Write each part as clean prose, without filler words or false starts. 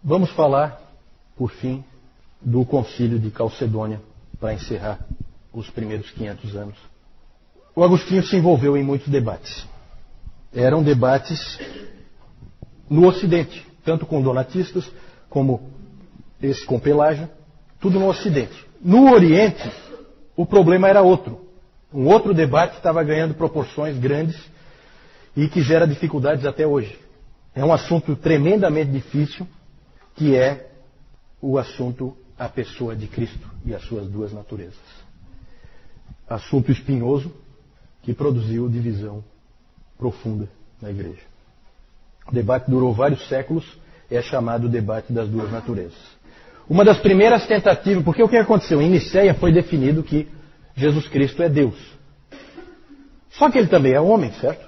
Vamos falar, por fim, do Concílio de Calcedônia, para encerrar os primeiros 500 anos. O Agostinho se envolveu em muitos debates. Eram debates no Ocidente, tanto com donatistas como esse com Pelágio, tudo no Ocidente. No Oriente, o problema era outro. Um outro debate estava ganhando proporções grandes e que gera dificuldades até hoje. É um assunto tremendamente difícil, que é o assunto a pessoa de Cristo e as suas duas naturezas. Assunto espinhoso que produziu divisão profunda na igreja. O debate durou vários séculos, é chamado debate das duas naturezas. Uma das primeiras tentativas, porque o que aconteceu? Em Nicéia foi definido que Jesus Cristo é Deus. Só que ele também é homem, certo?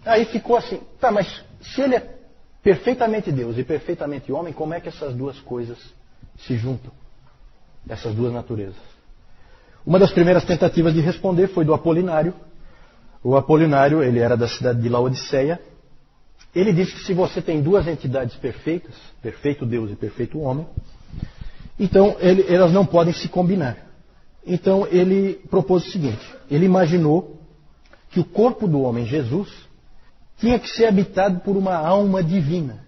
Aí ficou assim, tá, mas se ele é perfeitamente Deus e perfeitamente homem, como é que essas duas coisas se juntam? Essas duas naturezas. Uma das primeiras tentativas de responder foi do Apolinário. O Apolinário, ele era da cidade de Laodiceia. Ele disse que se você tem duas entidades perfeitas, perfeito Deus e perfeito homem, então elas não podem se combinar. Então ele propôs o seguinte, ele imaginou que o corpo do homem, Jesus, tinha que ser habitado por uma alma divina.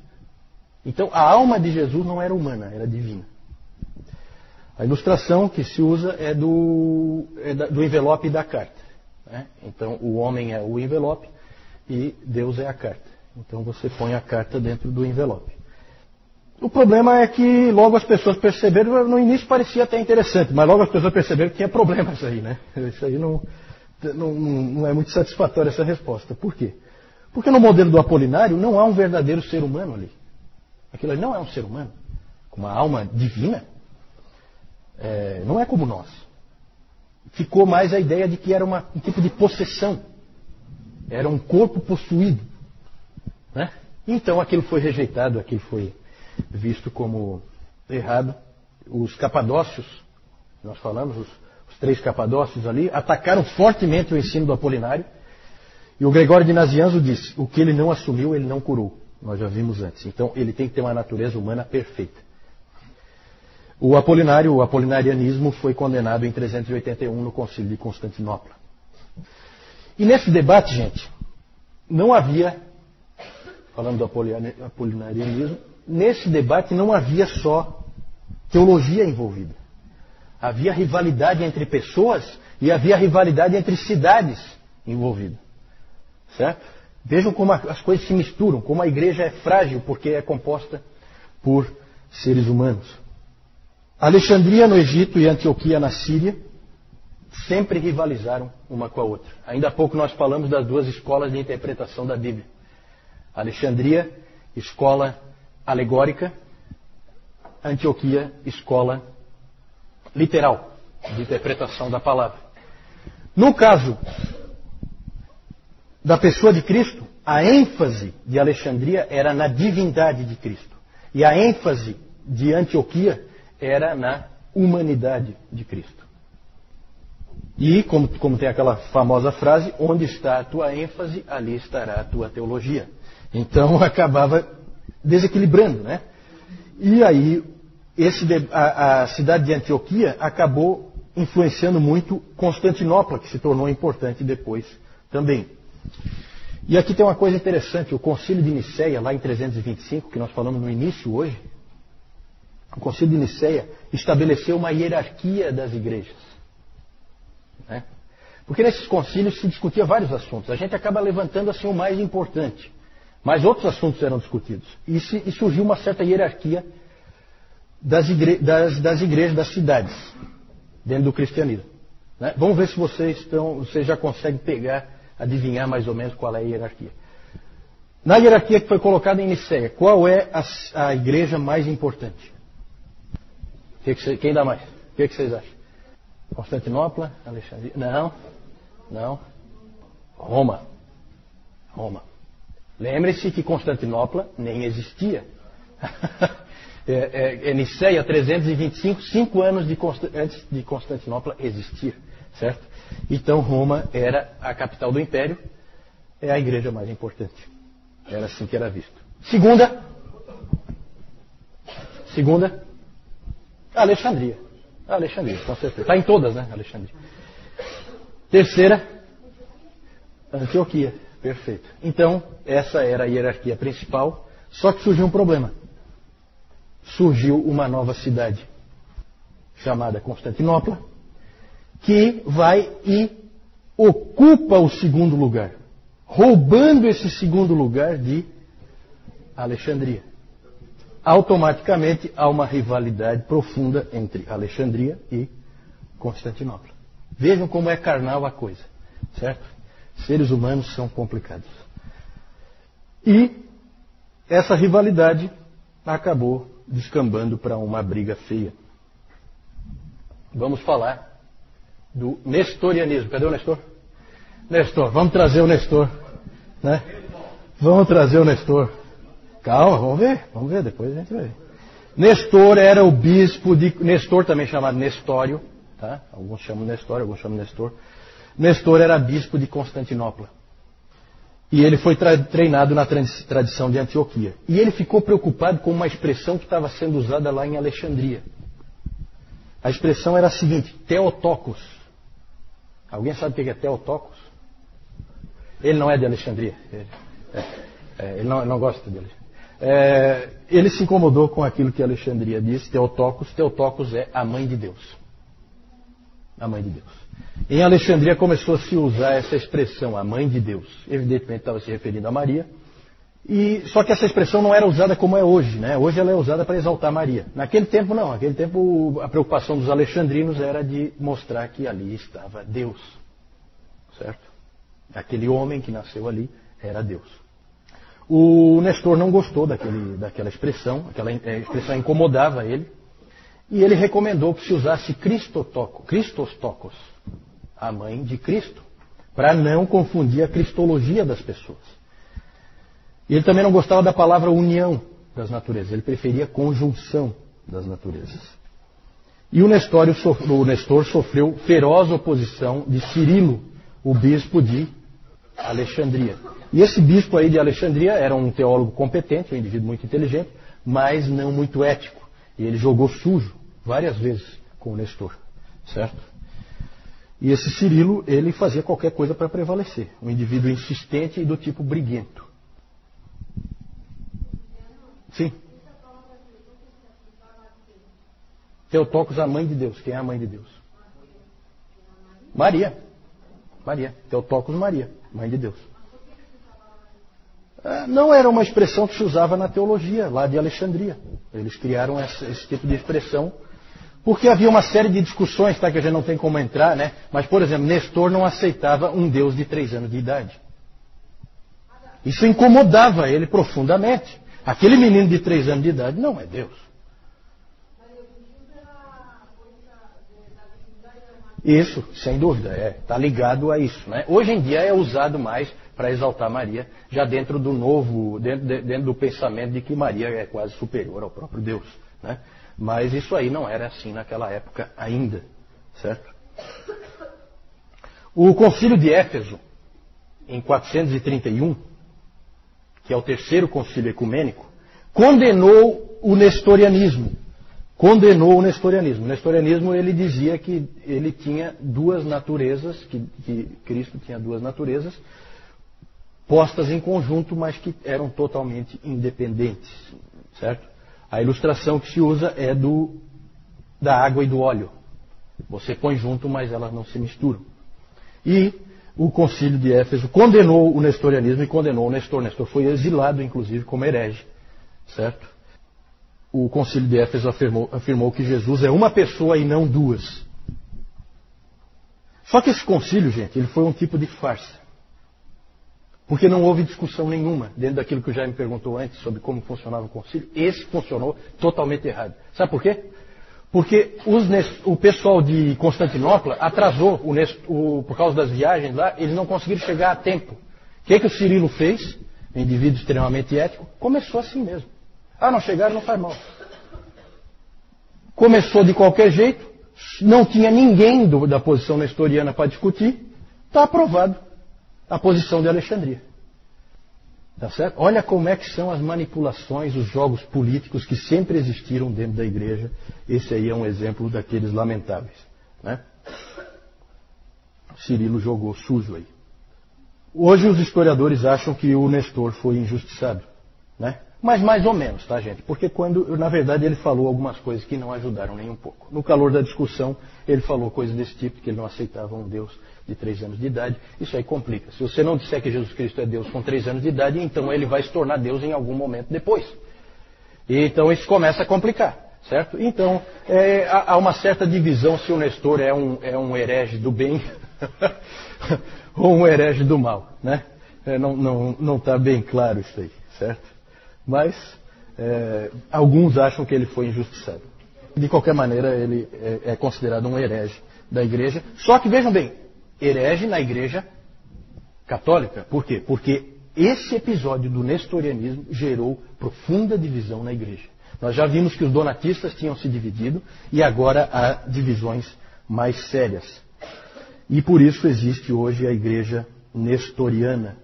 Então a alma de Jesus não era humana, era divina. A ilustração que se usa é do envelope da carta. Né? Então o homem é o envelope e Deus é a carta. Então você põe a carta dentro do envelope. O problema é que logo as pessoas perceberam, no início parecia até interessante, mas logo as pessoas perceberam que tinha problema isso aí, né? Isso aí não é muito satisfatória essa resposta. Por quê? Porque no modelo do Apolinário não há um verdadeiro ser humano ali. Aquilo ali não é um ser humano, com uma alma divina. Não é como nós. Ficou mais a ideia de que era um tipo de possessão. Era um corpo possuído. Né? Então aquilo foi rejeitado, aquilo foi visto como errado. Os capadócios, nós falamos, os 3 capadócios ali, atacaram fortemente o ensino do Apolinário. E o Gregório de Nazianzo disse, o que ele não assumiu, ele não curou. Nós já vimos antes. Então ele tem que ter uma natureza humana perfeita. O apolinarianismo foi condenado em 381 no Concílio de Constantinopla. E nesse debate, gente, não havia, falando do apolinarianismo, nesse debate não havia só teologia envolvida. Havia rivalidade entre pessoas e havia rivalidade entre cidades envolvidas. Certo? Vejam como as coisas se misturam, como a igreja é frágil porque é composta por seres humanos. Alexandria no Egito e Antioquia na Síria sempre rivalizaram uma com a outra. Ainda há pouco nós falamos das duas escolas de interpretação da Bíblia. Alexandria, escola alegórica. Antioquia, escola literal, de interpretação da palavra. No caso da pessoa de Cristo, a ênfase de Alexandria era na divindade de Cristo. E a ênfase de Antioquia era na humanidade de Cristo. E, como tem aquela famosa frase, onde está a tua ênfase, ali estará a tua teologia. Então acabava desequilibrando, né? E aí, a cidade de Antioquia acabou influenciando muito Constantinopla, que se tornou importante depois também. E aqui tem uma coisa interessante, o Concílio de Nicéia, lá em 325, que nós falamos no início hoje, o Concílio de Nicéia estabeleceu uma hierarquia das igrejas. Né? Porque nesses concílios se discutia vários assuntos. A gente acaba levantando assim o mais importante. Mas outros assuntos eram discutidos. E surgiu uma certa hierarquia das igrejas, das cidades, dentro do cristianismo. Né? Vamos ver se vocês já conseguem adivinhar mais ou menos qual é a hierarquia. Na hierarquia que foi colocada em Nicéia, qual é a igreja mais importante? Quem dá mais? O que vocês acham? Constantinopla? Alexandria? Não. Roma. Lembre-se que Constantinopla nem existia. Nicéia 325, 5 anos antes de Constantinopla existir. Certo? Então Roma era a capital do império, é a igreja mais importante. Era assim que era visto. Segunda, Segunda, Alexandria. Alexandria, com certeza. Está em todas, né? Alexandria. Terceira, Antioquia. Perfeito. Então, essa era a hierarquia principal, só que surgiu um problema. Surgiu uma nova cidade, chamada Constantinopla, que vai e ocupa o segundo lugar, roubando esse segundo lugar de Alexandria. Automaticamente há uma rivalidade profunda entre Alexandria e Constantinopla. Vejam como é carnal a coisa, certo? Seres humanos são complicados. E essa rivalidade acabou descambando para uma briga feia. Vamos falar do nestorianismo. Cadê o Nestor? Nestor, vamos trazer o Nestor. Né? Vamos trazer o Nestor. Calma, vamos ver, depois a gente vai ver. Nestor era o bispo de... Nestor também chamado Nestório. Tá? Alguns chamam Nestório, alguns chamam Nestor. Nestor era bispo de Constantinopla. E ele foi treinado na tradição de Antioquia. E ele ficou preocupado com uma expressão que estava sendo usada lá em Alexandria. A expressão era a seguinte, Theotokos. Alguém sabe o que é Theotokos? Ele não é de Alexandria. Ele não gosta dele. Ele se incomodou com aquilo que Alexandria disse, Theotokos. Theotokos é a mãe de Deus. A mãe de Deus. Em Alexandria começou a se usar essa expressão, a mãe de Deus. Evidentemente estava se referindo a Maria. Só que essa expressão não era usada como é hoje, né? Hoje ela é usada para exaltar Maria. Naquele tempo não. Naquele tempo a preocupação dos alexandrinos era de mostrar que ali estava Deus. Certo? Aquele homem que nasceu ali era Deus. O Nestor não gostou daquela expressão. Aquela expressão incomodava ele. E ele recomendou que se usasse Christostokos, a mãe de Cristo, para não confundir a cristologia das pessoas. E ele também não gostava da palavra união das naturezas, ele preferia conjunção das naturezas. E o Nestor sofreu feroz oposição de Cirilo, o bispo de Alexandria. E esse bispo aí de Alexandria era um teólogo competente, um indivíduo muito inteligente, mas não muito ético. E ele jogou sujo várias vezes com o Nestor, certo? E esse Cirilo, ele fazia qualquer coisa para prevalecer. Um indivíduo insistente e do tipo briguento. Sim. Theotokos, a mãe de Deus. Quem é a mãe de Deus? Maria. Theotokos Maria, mãe de Deus. Não era uma expressão que se usava na teologia, lá de Alexandria. Eles criaram esse tipo de expressão porque havia uma série de discussões, tá, que a gente não tem como entrar, né? Mas, por exemplo, Nestor não aceitava um Deus de 3 anos de idade. Isso incomodava ele profundamente. Aquele menino de 3 anos de idade não é Deus. Isso, sem dúvida, está ligado a isso, né? Hoje em dia é usado mais para exaltar Maria, já dentro do pensamento de que Maria é quase superior ao próprio Deus, né? Mas isso aí não era assim naquela época ainda, certo? O Concílio de Éfeso, em 431, que é o terceiro concílio ecumênico, condenou o nestorianismo. O nestorianismo, ele dizia que ele tinha 2 naturezas, que Cristo tinha 2 naturezas, postas em conjunto, mas que eram totalmente independentes, certo? A ilustração que se usa é da água e do óleo. Você põe junto, mas elas não se misturam. E o Concílio de Éfeso condenou o nestorianismo e condenou o Nestor. Nestor foi exilado, inclusive, como herege, certo? O Concílio de Éfeso afirmou que Jesus é uma pessoa e não 2. Só que esse concílio, gente, ele foi um tipo de farsa. Porque não houve discussão nenhuma dentro daquilo que o Jaime perguntou antes sobre como funcionava o concílio. Esse funcionou totalmente errado. Sabe por quê? Porque o pessoal de Constantinopla atrasou, por causa das viagens lá, eles não conseguiram chegar a tempo. O que o Cirilo fez? Um indivíduo extremamente ético. Começou assim mesmo. Não chegaram, não faz mal. Começou de qualquer jeito, não tinha ninguém da posição nestoriana para discutir, está aprovado a posição de Alexandria. Tá certo? Olha como é que são as manipulações, os jogos políticos que sempre existiram dentro da igreja. Esse aí é um exemplo daqueles lamentáveis, né? Cirilo jogou sujo aí. Hoje os historiadores acham que o Nestor foi injustiçado, né? Mas mais ou menos, tá, gente? Porque na verdade, ele falou algumas coisas que não ajudaram nem um pouco. No calor da discussão, ele falou coisas desse tipo, que ele não aceitava um Deus de 3 anos de idade. Isso aí complica. Se você não disser que Jesus Cristo é Deus com 3 anos de idade, então ele vai se tornar Deus em algum momento depois. E então isso começa a complicar, certo? Então, há uma certa divisão se o Nestor é um herege do bem ou um herege do mal, né? Não está bem claro isso aí, certo? Mas alguns acham que ele foi injustiçado. De qualquer maneira, ele é considerado um herege da igreja. Só que, vejam bem, herege na igreja católica. Por quê? Porque esse episódio do nestorianismo gerou profunda divisão na igreja. Nós já vimos que os donatistas tinham se dividido e agora há divisões mais sérias. E por isso existe hoje a igreja nestoriana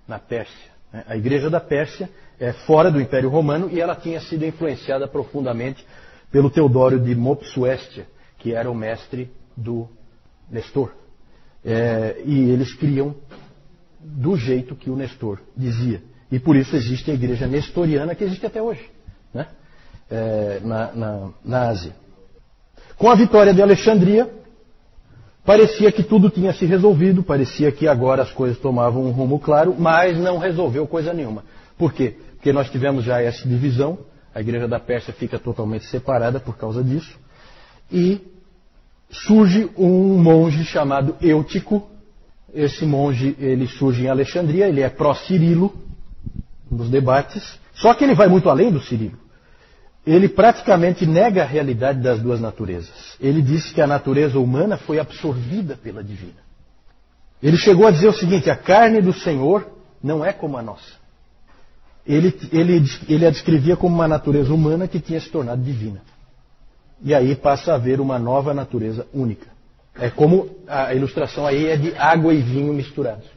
na Pérsia. A igreja da Pérsia é fora do Império Romano e ela tinha sido influenciada profundamente pelo Teodório de Mopsuestia, que era o mestre do Nestor. E eles criam do jeito que o Nestor dizia. E por isso existe a igreja nestoriana que existe até hoje, né? Na Ásia. Com a vitória de Alexandria, parecia que tudo tinha se resolvido, parecia que agora as coisas tomavam um rumo claro, mas não resolveu coisa nenhuma. Por quê? Porque nós tivemos já essa divisão, a igreja da Pérsia fica totalmente separada por causa disso, e surge um monge chamado Eutico. Esse monge, ele surge em Alexandria, ele é pró-Cirilo, nos debates, só que ele vai muito além do Cirilo. Ele praticamente nega a realidade das duas naturezas. Ele disse que a natureza humana foi absorvida pela divina. Ele chegou a dizer o seguinte: a carne do Senhor não é como a nossa. Ele a descrevia como uma natureza humana que tinha se tornado divina. E aí passa a haver uma nova natureza única. É como a ilustração aí é de água e vinho misturados.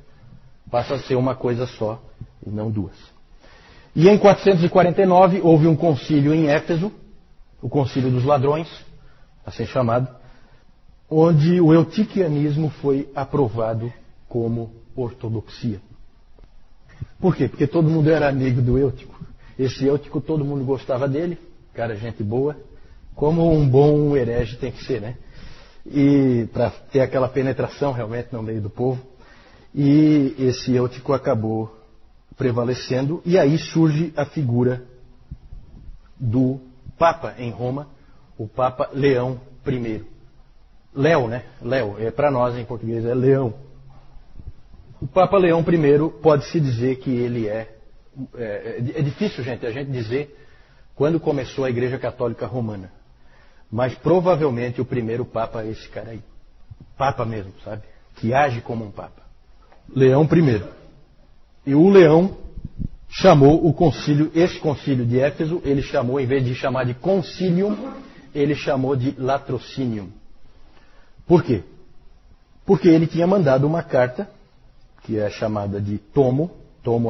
Passa a ser uma coisa só e não duas. E em 449 houve um concílio em Éfeso, o concílio dos ladrões, assim chamado, onde o eutiquianismo foi aprovado como ortodoxia. Por quê? Porque todo mundo era amigo do Eutico. Esse Eutico, todo mundo gostava dele, cara, gente boa, como um bom herege tem que ser, né? E para ter aquela penetração realmente no meio do povo. E esse Eutico acabou prevalecendo, e aí surge a figura do Papa em Roma, o Papa Leão I. Léo, né? Léo, para nós em português é Leão. O Papa Leão I pode-se dizer que ele é difícil, gente, a gente dizer quando começou a Igreja Católica Romana. Mas provavelmente o primeiro Papa é esse cara aí. Papa mesmo, sabe? Que age como um Papa. Leão I. E o Leão chamou o concílio, esse concílio de Éfeso, ele chamou, em vez de chamar de concilium, ele chamou de latrocinium. Por quê? Porque ele tinha mandado uma carta, que é chamada de tomo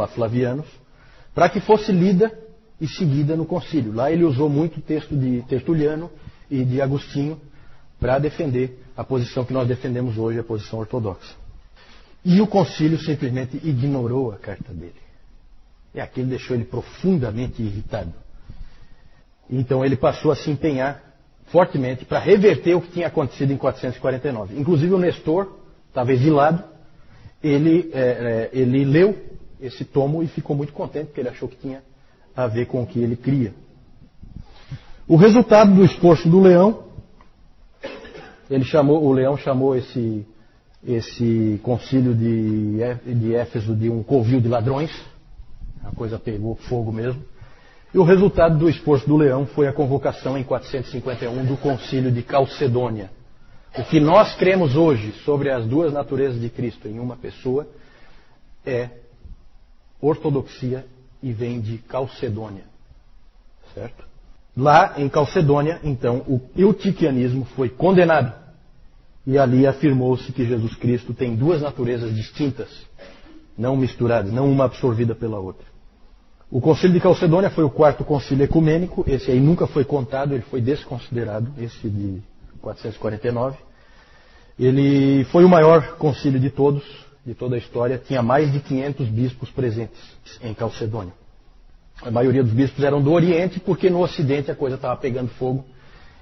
a Flavianos, para que fosse lida e seguida no concílio. Lá ele usou muito o texto de Tertuliano e de Agostinho para defender a posição que nós defendemos hoje, a posição ortodoxa. E o concílio simplesmente ignorou a carta dele. E aquilo deixou ele profundamente irritado. Então ele passou a se empenhar fortemente para reverter o que tinha acontecido em 449. Inclusive o Nestor, talvez de lado, ele leu esse tomo e ficou muito contente, porque ele achou que tinha a ver com o que ele cria. O resultado do esforço do Leão, o Leão chamou esse concílio de Éfeso de um covil de ladrões. A coisa pegou fogo mesmo. E o resultado do esforço do Leão foi a convocação em 451 do concílio de Calcedônia. O que nós cremos hoje sobre as duas naturezas de Cristo em uma pessoa é ortodoxia e vem de Calcedônia. Certo? Lá em Calcedônia, então, o eutiquianismo foi condenado. E ali afirmou-se que Jesus Cristo tem duas naturezas distintas, não misturadas, não uma absorvida pela outra. O Concílio de Calcedônia foi o quarto concílio ecumênico, esse aí nunca foi contado, ele foi desconsiderado, esse de 449. Ele foi o maior concílio de todos, de toda a história, tinha mais de 500 bispos presentes em Calcedônia. A maioria dos bispos eram do Oriente, porque no Ocidente a coisa estava pegando fogo,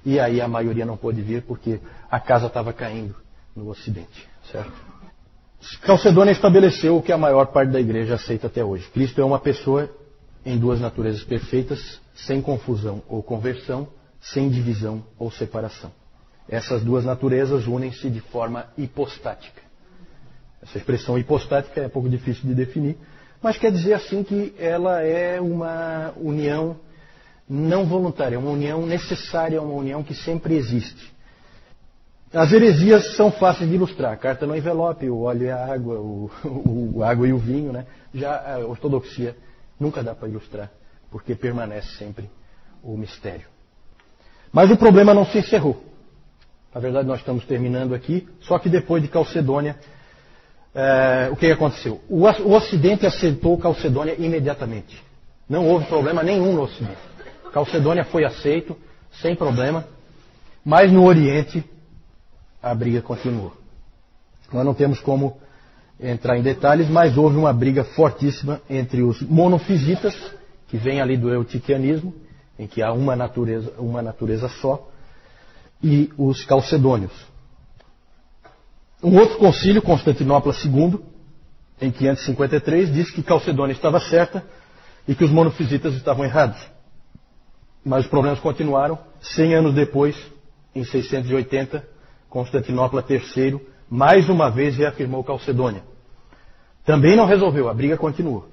e aí a maioria não pôde vir, porque a casa estava caindo no Ocidente, certo? Calcedônia estabeleceu o que a maior parte da igreja aceita até hoje. Cristo é uma pessoa em duas naturezas perfeitas, sem confusão ou conversão, sem divisão ou separação. Essas duas naturezas unem-se de forma hipostática. Essa expressão hipostática é um pouco difícil de definir, mas quer dizer assim que ela é uma união não voluntária, uma união necessária, uma união que sempre existe. As heresias são fáceis de ilustrar. A carta no envelope, o óleo e a água, o água e o vinho, né? Já a ortodoxia nunca dá para ilustrar, porque permanece sempre o mistério. Mas o problema não se encerrou. Na verdade, nós estamos terminando aqui, só que depois de Calcedônia, o que aconteceu? O Ocidente aceitou Calcedônia imediatamente. Não houve problema nenhum no Ocidente. Calcedônia foi aceito, sem problema, mas no Oriente a briga continuou. Nós não temos como entrar em detalhes, mas houve uma briga fortíssima entre os monofisitas, que vem ali do eutiquianismo, em que há uma natureza só, e os calcedônios. Um outro concílio, Constantinopla II, em 553, disse que Calcedônia estava certa e que os monofisitas estavam errados. Mas os problemas continuaram. 100 anos depois, em 680, Constantinopla III, mais uma vez reafirmou Calcedônia. Também não resolveu, a briga continuou.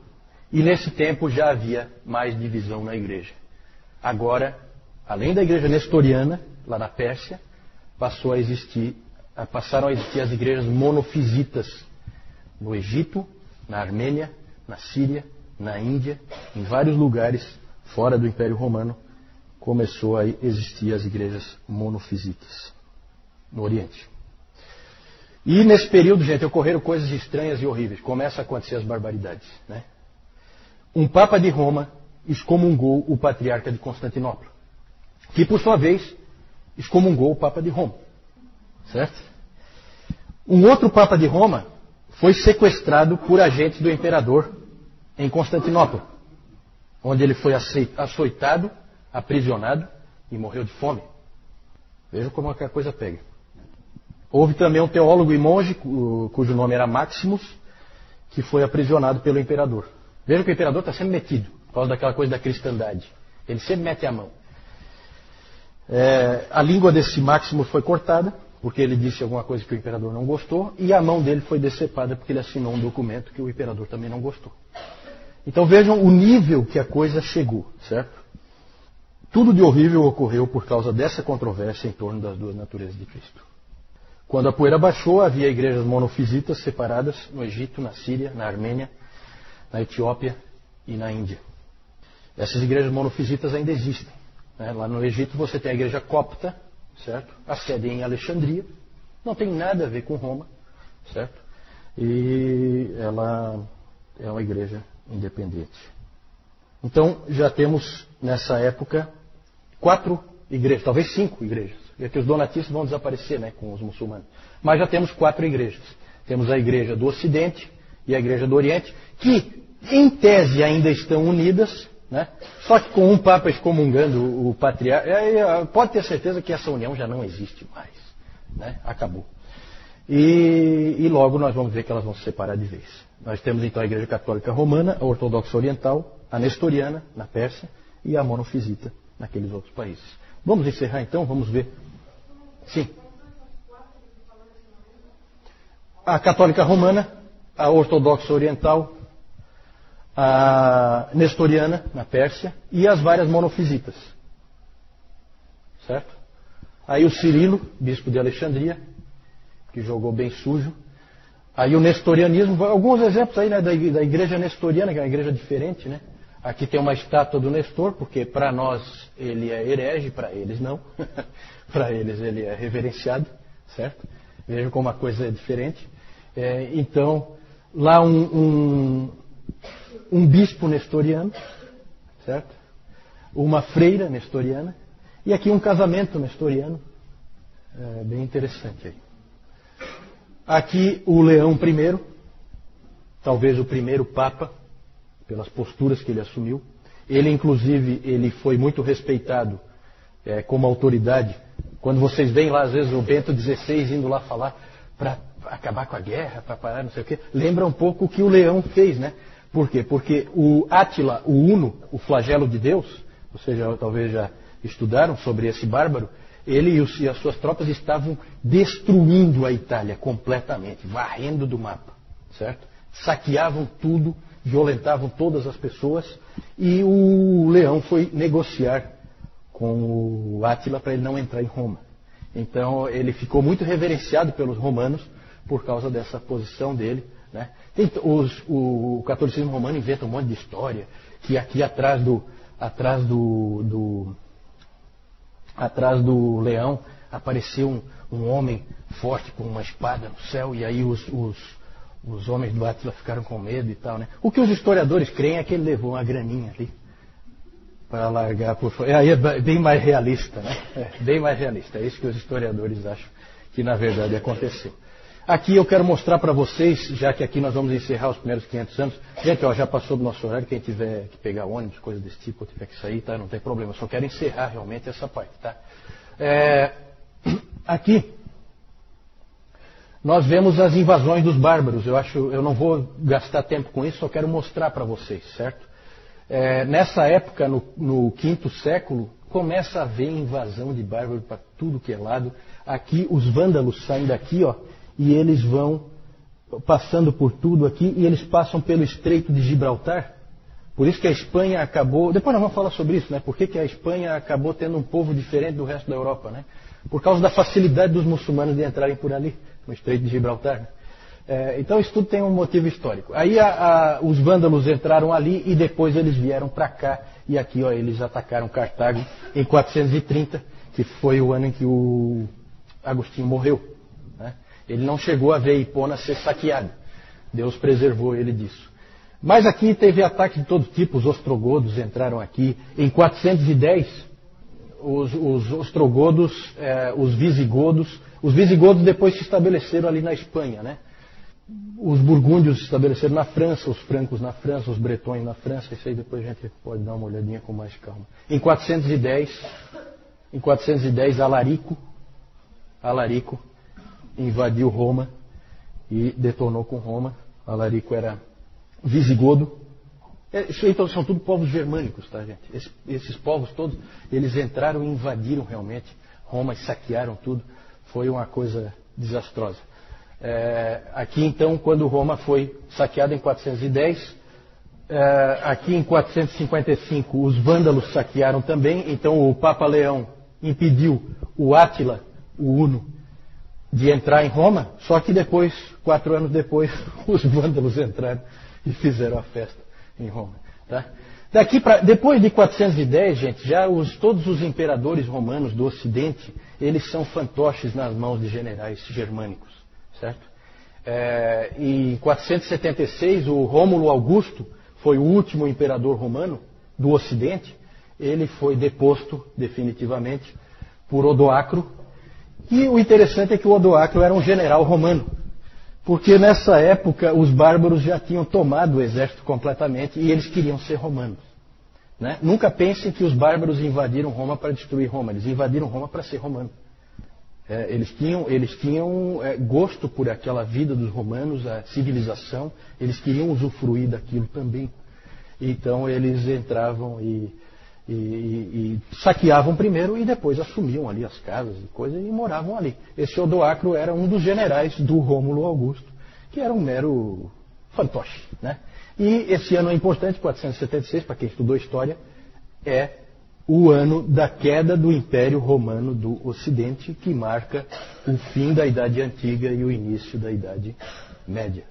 E nesse tempo já havia mais divisão na igreja. Agora, além da igreja nestoriana, lá na Pérsia, passaram a existir as igrejas monofisitas no Egito, na Armênia, na Síria, na Índia, em vários lugares fora do Império Romano, começou a existir as igrejas monofisitas no Oriente. E nesse período, gente, ocorreram coisas estranhas e horríveis. Começam a acontecer as barbaridades, né? Um Papa de Roma excomungou o Patriarca de Constantinopla, que por sua vez excomungou o Papa de Roma. Certo? Um outro Papa de Roma foi sequestrado por agentes do imperador em Constantinopla, onde ele foi açoitado, aprisionado e morreu de fome. Veja como a coisa pega. Houve também um teólogo e monge, cujo nome era Maximus, que foi aprisionado pelo imperador. Veja que o imperador está sempre metido, por causa daquela coisa da cristandade. Ele sempre mete a mão. A língua desse Maximus foi cortada, porque ele disse alguma coisa que o imperador não gostou, e a mão dele foi decepada porque ele assinou um documento que o imperador também não gostou. Então vejam o nível que a coisa chegou, certo? Tudo de horrível ocorreu por causa dessa controvérsia em torno das duas naturezas de Cristo. Quando a poeira baixou, havia igrejas monofisitas separadas no Egito, na Síria, na Armênia, na Etiópia e na Índia. Essas igrejas monofisitas ainda existem. Lá no Egito você tem a igreja copta, certo? A sede é em Alexandria, não tem nada a ver com Roma, certo? E ela é uma igreja independente. Então já temos nessa época 4 igrejas, talvez 5 igrejas. E que os donatistas vão desaparecer, né, com os muçulmanos. Mas já temos 4 igrejas. Temos a igreja do Ocidente e a igreja do Oriente, que em tese ainda estão unidas, né? Só que com um Papa excomungando o patriarca, pode ter certeza que essa união já não existe mais, né? Acabou. E logo nós vamos ver que elas vão se separar de vez. Nós temos então a Igreja Católica Romana, a Ortodoxa Oriental, a Nestoriana, na Pérsia, e a Monofisita, naqueles outros países. Vamos encerrar então, vamos ver. Sim. A Católica Romana, a Ortodoxa Oriental, a Nestoriana, na Pérsia, e as várias monofisitas. Certo? Aí o Cirilo, bispo de Alexandria, que jogou bem sujo. Aí o nestorianismo, alguns exemplos aí, né, da igreja nestoriana, que é uma igreja diferente, né? Aqui tem uma estátua do Nestor, porque para nós ele é herege, para eles não. Para eles ele é reverenciado, certo? Vejam como a coisa é diferente. Então, lá um bispo nestoriano, certo? Uma freira nestoriana, e aqui um casamento nestoriano, bem interessante aí. Aqui o Leão I, talvez o primeiro Papa, pelas posturas que ele assumiu. Ele, inclusive, ele foi muito respeitado como autoridade. Quando vocês veem lá, às vezes, o Bento XVI indo lá falar para acabar com a guerra, para parar não sei o quê, lembra um pouco o que o Leão fez, né? Por quê? Porque o Átila, o Uno, o flagelo de Deus, vocês talvez já estudaram sobre esse bárbaro, ele e as suas tropas estavam destruindo a Itália completamente, varrendo do mapa, certo? Saqueavam tudo, violentavam todas as pessoas, e o Leão foi negociar com o Átila para ele não entrar em Roma. Então ele ficou muito reverenciado pelos romanos por causa dessa posição dele, né? O catolicismo romano inventa um monte de história, que aqui atrás do leão apareceu um homem forte com uma espada no céu, e aí os homens do Átila ficaram com medo e tal, né? O que os historiadores creem é que ele levou uma graninha ali para largar por fora. Aí é bem mais realista, né? Bem mais realista. É isso que os historiadores acham que na verdade aconteceu. Aqui eu quero mostrar para vocês, já que aqui nós vamos encerrar os primeiros 500 anos. Gente, ó, já passou do nosso horário, quem tiver que pegar ônibus, coisa desse tipo, ou tiver que sair, tá? Não tem problema. Eu só quero encerrar realmente essa parte, tá? Aqui nós vemos as invasões dos bárbaros. Eu não vou gastar tempo com isso, só quero mostrar para vocês, certo? Nessa época, no quinto século, começa a haver invasão de bárbaros para tudo que é lado. Aqui os vândalos saem daqui, ó, e eles vão passando por tudo aqui, e eles passam pelo Estreito de Gibraltar. Por isso que a Espanha acabou... Depois nós vamos falar sobre isso, né? Por que a Espanha acabou tendo um povo diferente do resto da Europa, né? Por causa da facilidade dos muçulmanos de entrarem por ali, no Estreito de Gibraltar, né? Então isso tudo tem um motivo histórico. Aí os vândalos entraram ali e depois eles vieram para cá. E aqui, ó, eles atacaram Cartago em 430, que foi o ano em que o Agostinho morreu, né? Ele não chegou a ver Hipona ser saqueada. Deus preservou ele disso. Mas aqui teve ataques de todo tipo. Os ostrogodos entraram aqui. Em 410, os ostrogodos, os visigodos depois se estabeleceram ali na Espanha, né? Os burgúndios se estabeleceram na França, os francos na França, os bretões na França. Isso aí depois a gente pode dar uma olhadinha com mais calma. Em 410, Alarico invadiu Roma e detonou com Roma. Alarico era visigodo. Isso aí então, são tudo povos germânicos, tá, gente? Esses povos todos, eles entraram e invadiram realmente Roma e saquearam tudo. Foi uma coisa desastrosa. Aqui então, quando Roma foi saqueada em 410, aqui em 455 os vândalos saquearam também. Então o Papa Leão impediu o Átila, o Uno, de entrar em Roma. Só que depois, 4 anos depois, os vândalos entraram e fizeram a festa em Roma, tá? Depois de 410, gente, já todos os imperadores romanos do Ocidente, eles são fantoches nas mãos de generais germânicos, certo? Em 476, o Rômulo Augusto foi o último imperador romano do Ocidente. Ele foi deposto definitivamente por Odoacro. E o interessante é que o Odoacro era um general romano, porque nessa época os bárbaros já tinham tomado o exército completamente e eles queriam ser romanos, né? Nunca pensem que os bárbaros invadiram Roma para destruir Roma. Eles invadiram Roma para ser romanos. Eles tinham gosto por aquela vida dos romanos, a civilização. Eles queriam usufruir daquilo também. Então eles entravam e saqueavam primeiro e depois assumiam ali as casas e coisas e moravam ali. Esse Odoacro era um dos generais do Rômulo Augusto, que era um mero fantoche, né? E esse ano é importante, 476, para quem estudou história, é o ano da queda do Império Romano do Ocidente, que marca o fim da Idade Antiga e o início da Idade Média.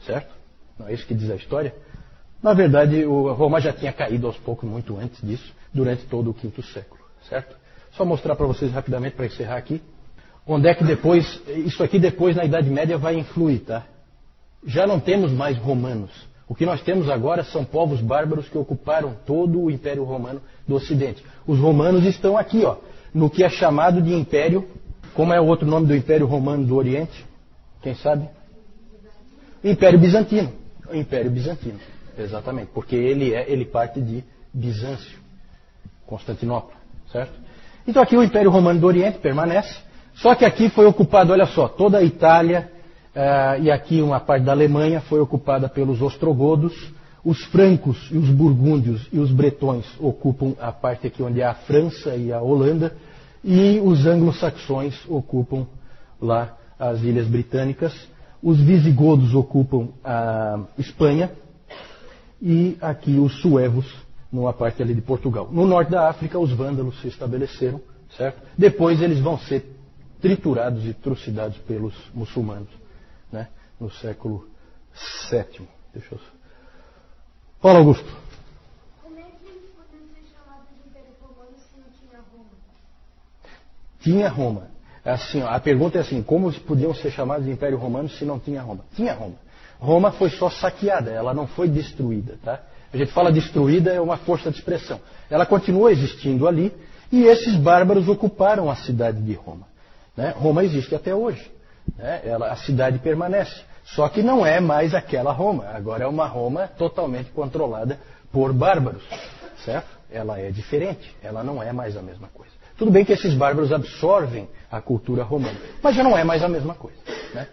Certo? Não é isso que diz a história? Na verdade, Roma já tinha caído aos poucos, muito antes disso, durante todo o quinto século. Certo? Só mostrar para vocês rapidamente, para encerrar aqui, onde é que depois, isso aqui depois na Idade Média vai influir, tá? Já não temos mais romanos. O que nós temos agora são povos bárbaros que ocuparam todo o Império Romano do Ocidente. Os romanos estão aqui, ó, no que é chamado de Império. Como é o outro nome do Império Romano do Oriente? Quem sabe? Império Bizantino. Império Bizantino, exatamente. Porque ele parte de Bizâncio, Constantinopla, certo? Então aqui o Império Romano do Oriente permanece. Só que aqui foi ocupado, olha só, toda a Itália, e aqui uma parte da Alemanha foi ocupada pelos ostrogodos. Os francos e os burgúndios e os bretões ocupam a parte aqui onde há a França e a Holanda. E os anglo-saxões ocupam lá as Ilhas Britânicas. Os visigodos ocupam a Espanha. E aqui os suevos, numa parte ali de Portugal. No norte da África, os vândalos se estabeleceram, certo? Depois eles vão ser triturados e trucidados pelos muçulmanos, né? No século VII. Deixa eu... Fala, Augusto. Como é que eles poderiam ser chamados de Império Romano se não tinha Roma? Tinha Roma. Assim, ó, a pergunta é assim, como podiam ser chamados de Império Romano se não tinha Roma? Tinha Roma. Roma foi só saqueada, ela não foi destruída, tá? A gente fala destruída, é uma força de expressão. Ela continua existindo ali e esses bárbaros ocuparam a cidade de Roma, né? Roma existe até hoje, né? A cidade permanece. Só que não é mais aquela Roma. Agora é uma Roma totalmente controlada por bárbaros, certo? Ela é diferente, ela não é mais a mesma coisa. Tudo bem que esses bárbaros absorvem a cultura romana, mas já não é mais a mesma coisa, né?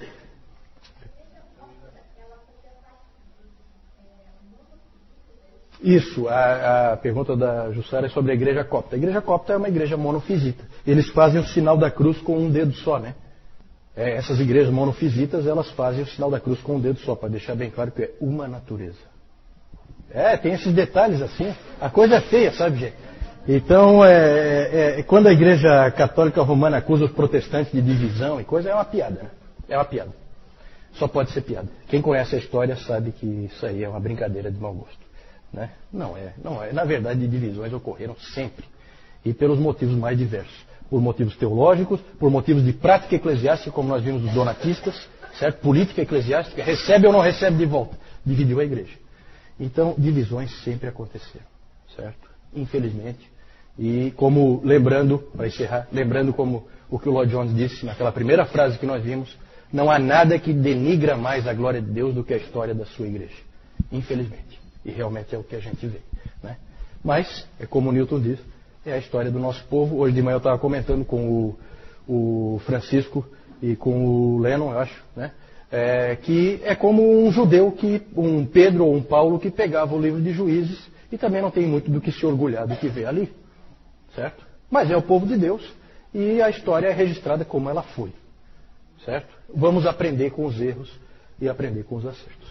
Isso, a pergunta da Jussara é sobre a igreja copta. A igreja copta é uma igreja monofisita. Eles fazem o sinal da cruz com um dedo só, né? Essas igrejas monofisitas, elas fazem o sinal da cruz com um dedo só, para deixar bem claro que é uma natureza. Tem esses detalhes assim. A coisa é feia, sabe, gente? Então, quando a igreja católica romana acusa os protestantes de divisão e coisa, é uma piada, né? É uma piada. Só pode ser piada. Quem conhece a história sabe que isso aí é uma brincadeira de mau gosto, né? Não é. Na verdade, divisões ocorreram sempre. E pelos motivos mais diversos. Por motivos teológicos, por motivos de prática eclesiástica, como nós vimos dos donatistas, certo? Política eclesiástica, recebe ou não recebe de volta. Dividiu a igreja. Então, divisões sempre aconteceram, certo? Infelizmente. E como, lembrando, para encerrar, lembrando como o que o Lloyd Jones disse naquela primeira frase que nós vimos, não há nada que denigra mais a glória de Deus do que a história da sua igreja. Infelizmente. E realmente é o que a gente vê, né? Mas, é como o Newton diz, é a história do nosso povo. Hoje de manhã eu estava comentando com o Francisco e com o Lennon, eu acho, né? Que é como um judeu, um Pedro ou um Paulo que pegava o livro de Juízes e também não tem muito do que se orgulhar do que vê ali, certo? Mas é o povo de Deus e a história é registrada como ela foi, certo? Vamos aprender com os erros e aprender com os acertos.